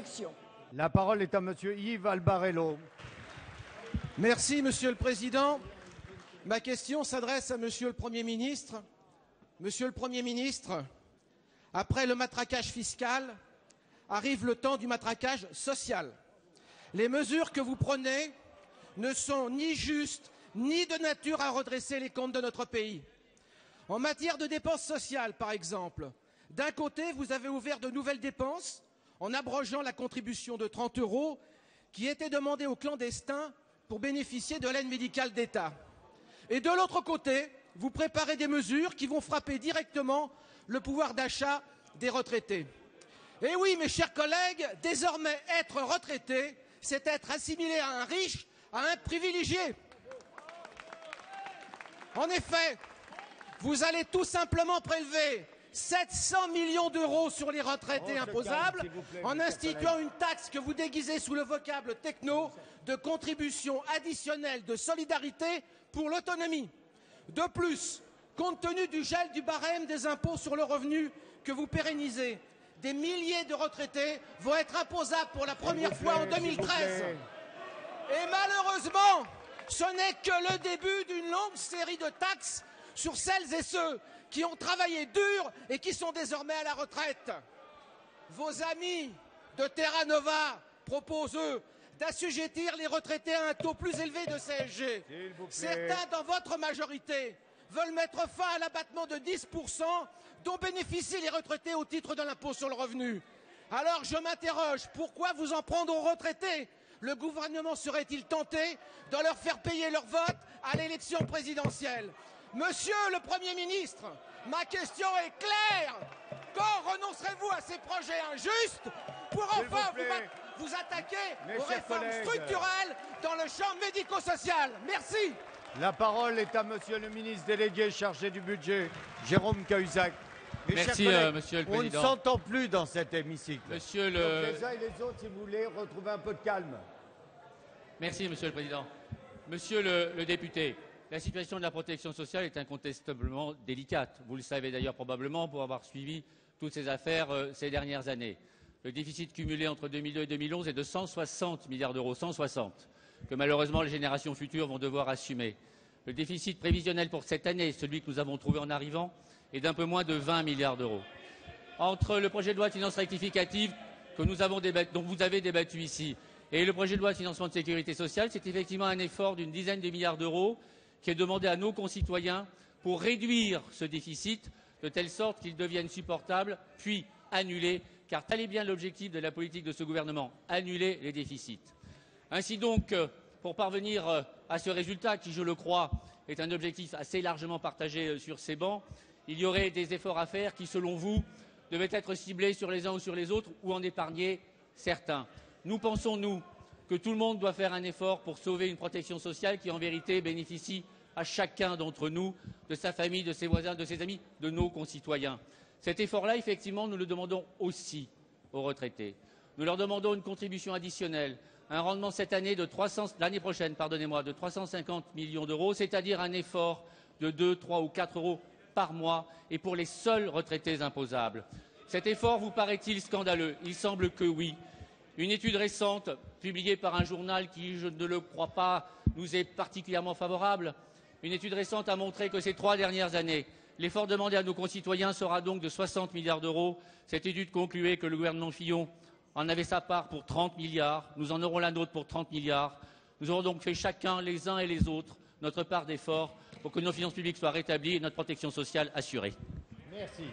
protection. La parole est à Monsieur Yves Albarello. Merci, Monsieur le Président. Ma question s'adresse à Monsieur le Premier ministre. Monsieur le Premier ministre, après le matraquage fiscal, arrive le temps du matraquage social. Les mesures que vous prenez ne sont ni justes, ni de nature à redresser les comptes de notre pays. En matière de dépenses sociales, par exemple, d'un côté, vous avez ouvert de nouvelles dépenses en abrogeant la contribution de 30 € qui était demandée aux clandestins pour bénéficier de l'aide médicale d'État. Et de l'autre côté, vous préparez des mesures qui vont frapper directement le pouvoir d'achat des retraités. Et oui, mes chers collègues, désormais être retraité, c'est être assimilé à un riche, à un privilégié. En effet, vous allez tout simplement prélever 700 millions d'euros sur les retraités imposables en instituant une taxe que vous déguisez sous le vocable techno de contribution additionnelle de solidarité pour l'autonomie. De plus, compte tenu du gel du barème des impôts sur le revenu que vous pérennisez, des milliers de retraités vont être imposables pour la première fois en 2013. Et malheureusement, ce n'est que le début d'une longue série de taxes sur celles et ceux qui ont travaillé dur et qui sont désormais à la retraite. Vos amis de Terra Nova proposent, eux, d'assujettir les retraités à un taux plus élevé de CSG. Certains dans votre majorité veulent mettre fin à l'abattement de 10% dont bénéficient les retraités au titre de l'impôt sur le revenu. Alors je m'interroge, pourquoi vous en prendre aux retraités? Le gouvernement serait-il tenté de leur faire payer leur vote à l'élection présidentielle? Monsieur le Premier ministre, ma question est claire. Quand renoncerez-vous à ces projets injustes pour enfin vous attaquer aux réformes structurelles dans le champ médico-social? Merci. La parole est à Monsieur le ministre délégué chargé du budget, Jérôme Cahuzac. Merci, Monsieur le Président. On ne s'entend plus dans cet hémicycle. Monsieur Donc les uns et les autres, si vous voulez, retrouver un peu de calme. Merci, Monsieur le Président. Monsieur le député, la situation de la protection sociale est incontestablement délicate. Vous le savez d'ailleurs probablement pour avoir suivi toutes ces affaires ces dernières années. Le déficit cumulé entre 2002 et 2011 est de 160 milliards d'euros, 160, que malheureusement les générations futures vont devoir assumer. Le déficit prévisionnel pour cette année, celui que nous avons trouvé en arrivant, est d'un peu moins de 20 milliards d'euros. Entre le projet de loi de finances rectificative dont vous avez débattu ici et le projet de loi de financement de sécurité sociale, c'est effectivement un effort d'une dizaine de milliards d'euros qui est demandé à nos concitoyens pour réduire ce déficit de telle sorte qu'il devienne supportable, puis annulé, car tel est bien l'objectif de la politique de ce gouvernement, annuler les déficits. Ainsi donc, pour parvenir à ce résultat, qui, je le crois, est un objectif assez largement partagé sur ces bancs, il y aurait des efforts à faire qui, selon vous, devaient être ciblés sur les uns ou sur les autres ou en épargner certains. Nous pensons, nous, que tout le monde doit faire un effort pour sauver une protection sociale qui, en vérité, bénéficie à chacun d'entre nous, de sa famille, de ses voisins, de ses amis, de nos concitoyens. Cet effort-là, effectivement, nous le demandons aussi aux retraités. Nous leur demandons une contribution additionnelle, un rendement cette année l'année prochaine, de 350 millions d'euros, c'est-à-dire un effort de 2, 3 ou 4 euros par mois et pour les seuls retraités imposables. Cet effort vous paraît-il scandaleux? Il semble que oui. Une étude récente, publiée par un journal qui, je ne le crois pas, nous est particulièrement favorable, une étude récente a montré que ces 3 dernières années, l'effort demandé à nos concitoyens sera donc de 60 milliards d'euros. Cette étude concluait que le gouvernement Fillon en avait sa part pour 30 milliards. Nous en aurons la nôtre pour 30 milliards. Nous aurons donc fait chacun, les uns et les autres, notre part d'effort pour que nos finances publiques soient rétablies et notre protection sociale assurée. Merci.